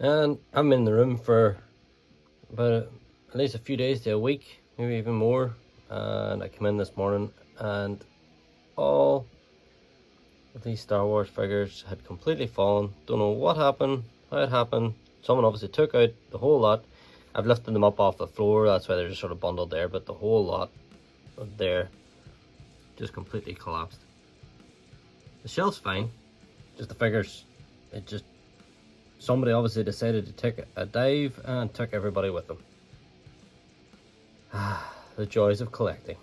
And I'm in the room for about at least a few days to a week, maybe even more. And I came in this morning and all of these Star Wars figures had completely fallen. Don't know what happened, how it happened. Someone obviously took out the whole lot. I've lifted them up off the floor, that's why they're just sort of bundled there, but the whole lot of there just completely collapsed. The shelf's fine, just the figures, somebody obviously decided to take a dive and took everybody with them. The joys of collecting.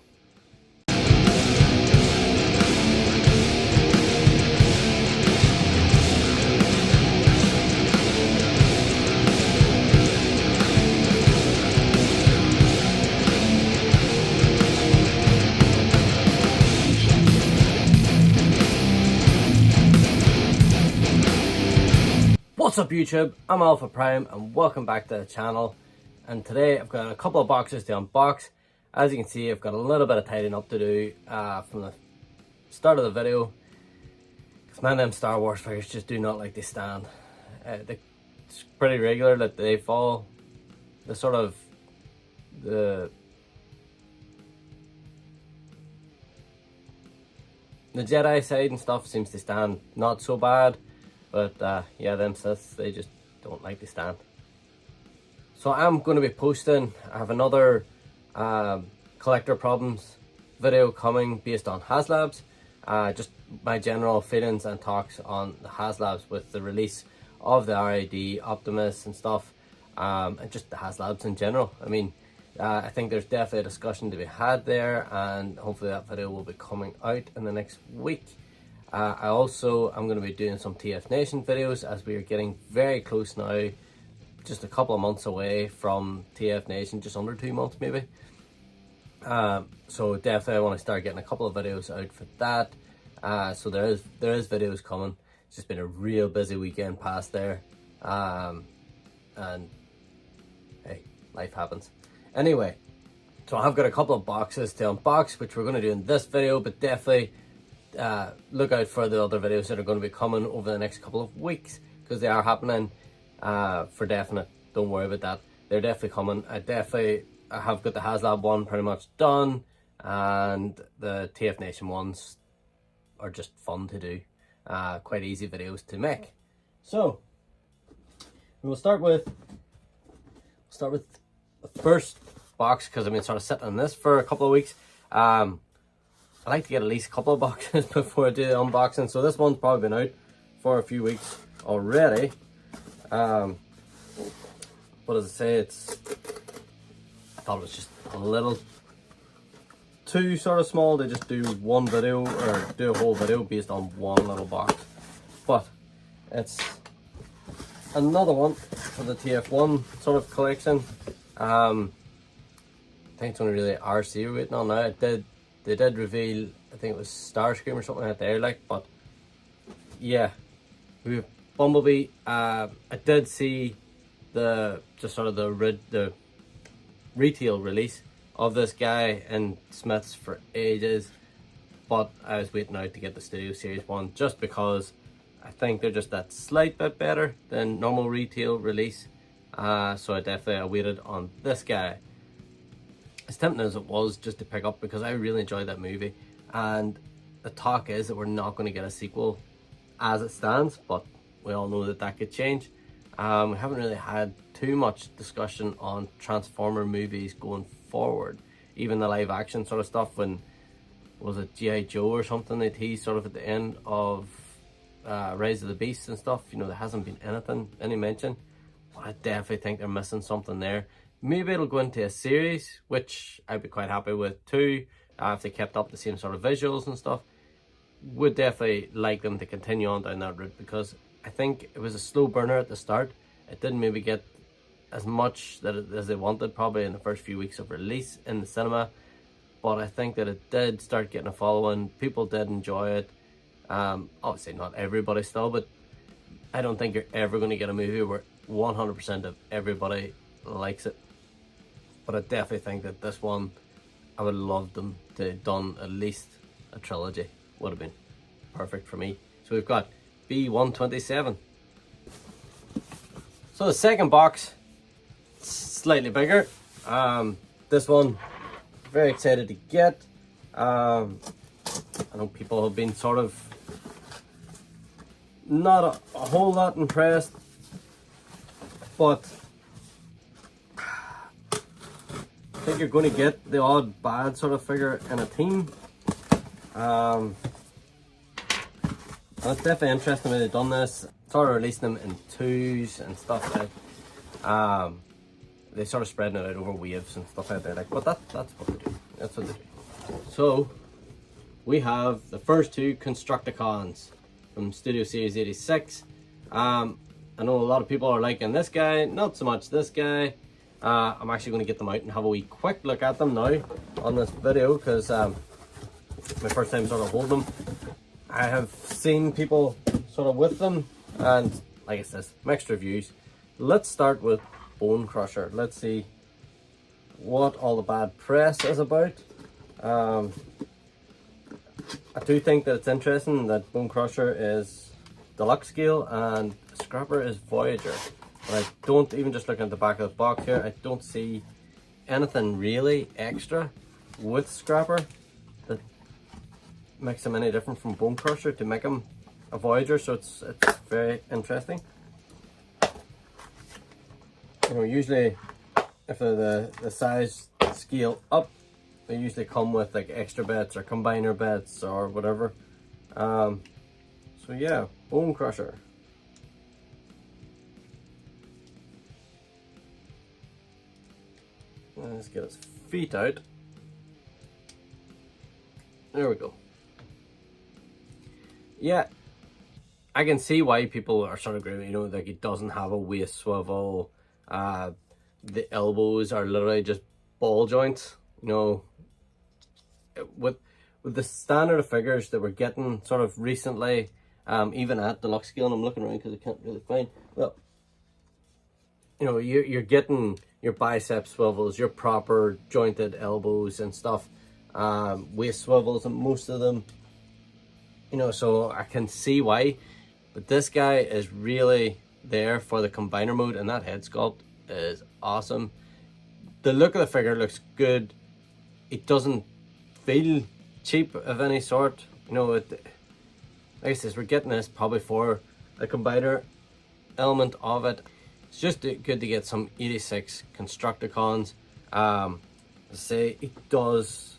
What's up YouTube, I'm Alpha Prime and welcome back to the channel. And today I've got a couple of boxes to unbox. As you can see, I've got a little bit of tidying up to do from the start of the video, because man, them Star Wars figures just do not like to stand. It's pretty regular that they fall. The Jedi side and stuff seems to stand not so bad. But yeah, them Siths, they just don't like to stand. So I'm going to be posting, I have another collector problems video coming based on HasLabs. Just my general feelings and talks on the HasLabs with the release of the RID Optimus and stuff. And just the HasLabs in general. I mean, I think there's definitely a discussion to be had there, and hopefully that video will be coming out in the next week. I'm going to be doing some TF Nation videos, as we are getting very close now, just a couple of months away from TF Nation, just under 2 months maybe. So definitely I want to start getting a couple of videos out for that. So there is videos coming. It's just been a real busy weekend past there, and hey, life happens. Anyway, so I've got a couple of boxes to unbox, which we're going to do in this video, but definitely look out for the other videos that are going to be coming over the next couple of weeks, because they are happening for definite. Don't worry about that, they're definitely coming. I have got the HasLab one pretty much done, and the TF Nation ones are just fun to do, quite easy videos to make. So we'll start with the first box, because I've been sort of sitting on this for a couple of weeks. I like to get at least a couple of boxes before I do the unboxing. So this one's probably been out for a few weeks already. But as I say, I thought it was just a little too sort of small to just do one video, or do a whole video based on one little box. But it's another one for the TF1 sort of collection. I think it's only really RC we're waiting on now. They did reveal, I think it was Starscream or something out there, like, but yeah, we have Bumblebee. I did see the retail release of this guy in Smith's for ages, but I was waiting out to get the Studio Series one, just because I think they're just that slight bit better than normal retail release. So I definitely waited on this guy. As tempting as it was just to pick up, because I really enjoyed that movie, and the talk is that we're not going to get a sequel as it stands, but we all know that could change. We haven't really had too much discussion on Transformer movies going forward, even the live action sort of stuff. When was it G.I. Joe or something they teased sort of at the end of Rise of the Beast and stuff, you know, there hasn't been any mention, but I definitely think they're missing something there. Maybe it'll go into a series, which I'd be quite happy with too, if they kept up the same sort of visuals and stuff. Would definitely like them to continue on down that route, because I think it was a slow burner at the start. It didn't maybe get as much as they wanted probably in the first few weeks of release in the cinema, but I think that it did start getting a following. People did enjoy it. Obviously not everybody still, but I don't think you're ever going to get a movie where 100% of everybody likes it. But I definitely think that this one, I would love them to have done at least a trilogy. Would have been perfect for me. So we've got B127. So the second box, slightly bigger. This one, very excited to get. I know people have been sort of not a whole lot impressed, but I think you're going to get the odd bad sort of figure in a team. And it's definitely interesting when they've done this. Sort of releasing them in twos and stuff like that. They sort of spreading it out over waves and stuff like that. Like, but that's what they do. That's what they do. So we have the first two Constructicons from Studio Series 86. I know a lot of people are liking this guy, not so much this guy. I'm actually going to get them out and have a wee quick look at them now on this video, because my first time sort of holding them. I have seen people sort of with them, and like I said, mixed reviews. Let's start with Bone Crusher. Let's see what all the bad press is about. I do think that it's interesting that Bone Crusher is deluxe scale and Scrapper is Voyager. But I don't, even just looking at the back of the box here, I don't see anything really extra with Scrapper that makes him any different from Bone Crusher to make him a Voyager, so it's very interesting. You know, usually if they're the size scale up, they usually come with like extra bits or combiner bits or whatever. So yeah, Bone Crusher. Let's get his feet out. There we go. Yeah, I can see why people are sort of agreeing, you know, like it doesn't have a waist swivel. The elbows are literally just ball joints, you know. With the standard of figures that we're getting sort of recently, even at deluxe scale, and I'm looking around because I can't really find, well, you know, you're getting your bicep swivels, your proper jointed elbows and stuff, waist swivels and most of them, you know, so I can see why. But this guy is really there for the combiner mode, and that head sculpt is awesome. The look of the figure looks good. It doesn't feel cheap of any sort, you know. Like I said, we're getting this probably for the combiner element of it. It's just good to get some 86 Constructicons. I say it does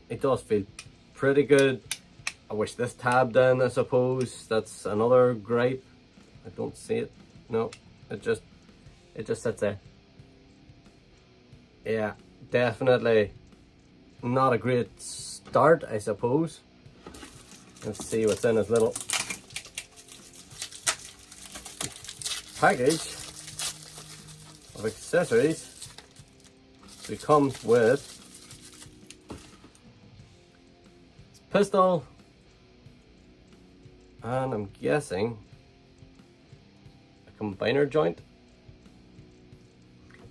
feel pretty good. I wish this tabbed in, I suppose. That's another gripe. I don't see it. No, it just sits there. Yeah, definitely not a great start, I suppose. Let's see what's in his little package of accessories. So it comes with his pistol, and I'm guessing a combiner joint.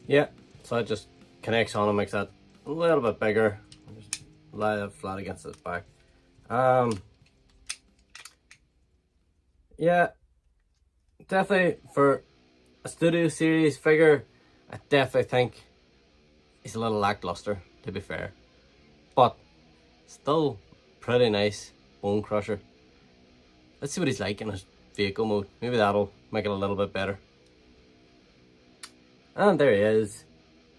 Yeah, so it just connects on and makes that a little bit bigger. Just lie it flat against its back. Yeah, definitely for a Studio Series figure, I definitely think he's a little lackluster, to be fair, but still pretty nice Bone Crusher. Let's see what he's like in his vehicle mode. Maybe that'll make it a little bit better. And there he is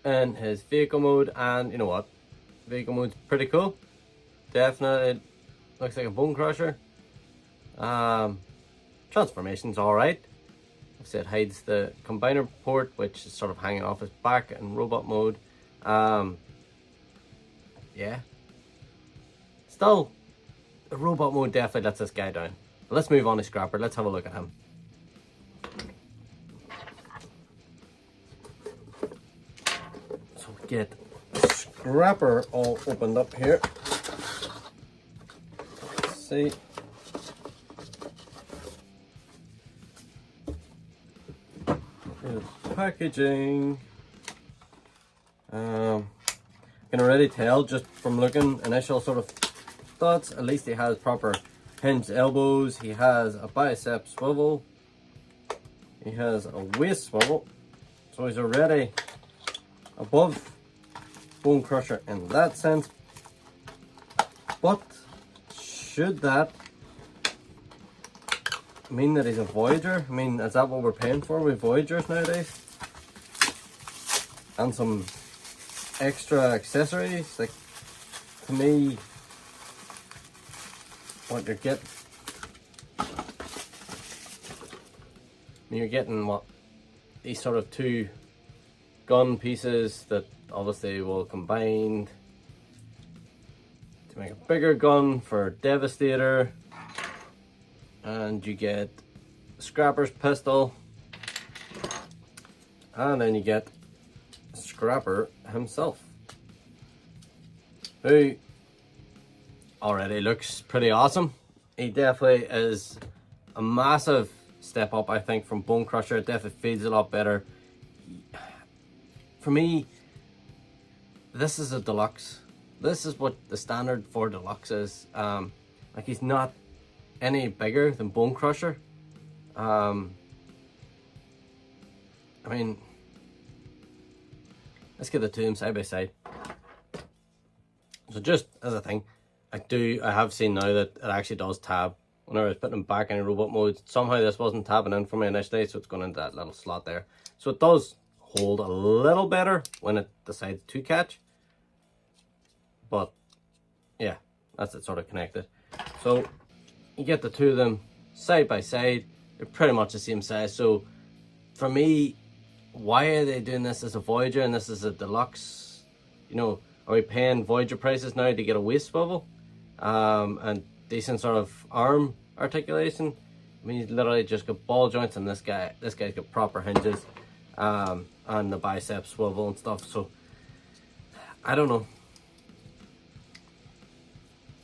in his vehicle mode, and you know what? Vehicle mode's pretty cool. Definitely looks like a Bone Crusher. Transformation's alright. So it hides the combiner port, which is sort of hanging off his back in robot mode. Yeah. Still, the robot mode definitely lets this guy down. But let's move on to Scrapper. Let's have a look at him. So we get Scrapper all opened up here. Let's see. Packaging. I can already tell just from looking, initial sort of thoughts, at least he has proper hinged elbows, he has a bicep swivel, he has a waist swivel, So he's already above Bone Crusher in that sense. But should that mean that he's a Voyager? I mean, is that what we're paying for with Voyagers nowadays? And some extra accessories? Like, to me, what you're getting, what, these sort of two gun pieces that obviously will combine to make a bigger gun for Devastator, and you get Scrapper's pistol, and then you get Scrapper himself, who already looks pretty awesome. He definitely is a massive step up, I think, from Bone Crusher. It definitely feels a lot better. For me, this is a deluxe. This is what the standard for deluxe is. Like, he's not any bigger than Bone Crusher. I mean, let's get the two of them side by side. So just as a thing, I have seen now that it actually does tab. Whenever I was putting them back in robot mode, somehow this wasn't tabbing in for me initially, so it's going into that little slot there. So it does hold a little better when it decides to catch. But yeah, that's it sort of connected. So you get the two of them side by side. They're pretty much the same size. So for me, why are they doing this as a Voyager and this is a deluxe? You know, are we paying Voyager prices now to get a waist swivel and decent sort of arm articulation? I mean, he's literally just got ball joints, and this guy's got proper hinges, and the bicep swivel and stuff. So I don't know.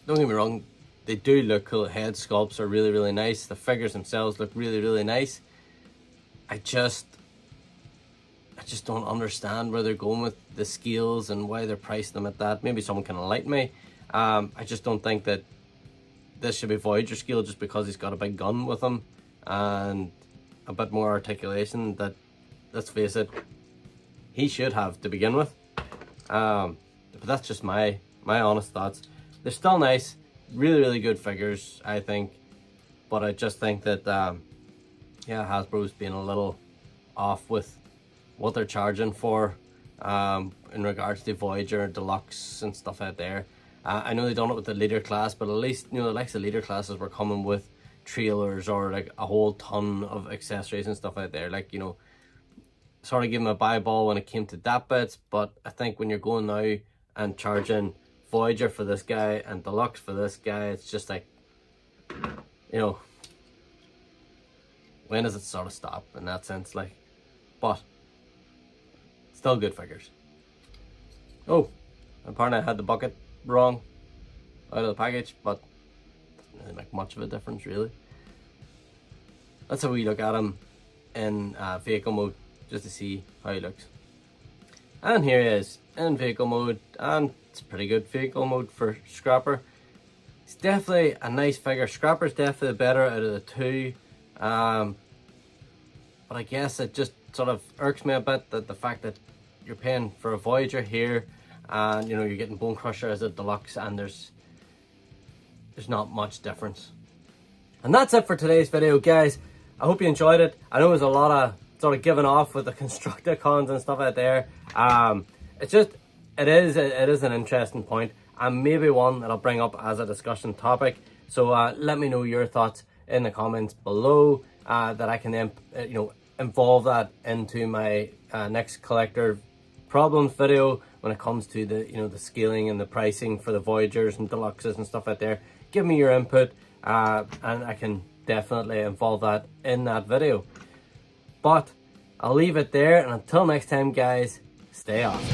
Don't get me wrong, they do look cool. Head sculpts are really, really nice. The figures themselves look really, really nice. I just don't understand where they're going with the scales and why they're pricing them at that. Maybe someone can enlighten me. I just don't think that this should be Voyager scale just because he's got a big gun with him and a bit more articulation that, let's face it, he should have to begin with. But that's just my honest thoughts. They're still nice, really, really good figures, I think. But I just think that, yeah, Hasbro's being a little off with what they're charging for in regards to Voyager Deluxe and stuff out there. I know they done it with the leader class, but at least, you know, the likes of leader classes were coming with trailers or like a whole ton of accessories and stuff out there. Like, you know, sort of give them a buy ball when it came to that bits. But I think when you're going now and charging Voyager for this guy and Deluxe for this guy, it's just like, you know, when does it sort of stop in that sense? Like, but still good figures. Oh, apparently I had the bucket wrong out of the package, but doesn't really make much of a difference really. Let's have a wee look at him in vehicle mode just to see how he looks. And here he is in vehicle mode, and it's a pretty good vehicle mode for Scrapper. It's definitely a nice figure. Scrapper's definitely better out of the two, but I guess it just sort of irks me a bit that the fact that you're paying for a Voyager here, and you know you're getting Bone Crusher as a deluxe, and there's not much difference. And that's it for today's video, guys. I hope you enjoyed it. I know there's a lot of sort of giving off with the Constructicons and stuff out there. It is an interesting point, and maybe one that I'll bring up as a discussion topic. So let me know your thoughts in the comments below, that I can then involve that into my next collector problems video when it comes to the scaling and the pricing for the Voyagers and Deluxes and stuff out there. Give me your input, and I can definitely involve that in that video. But I'll leave it there, and until next time, guys, stay awesome.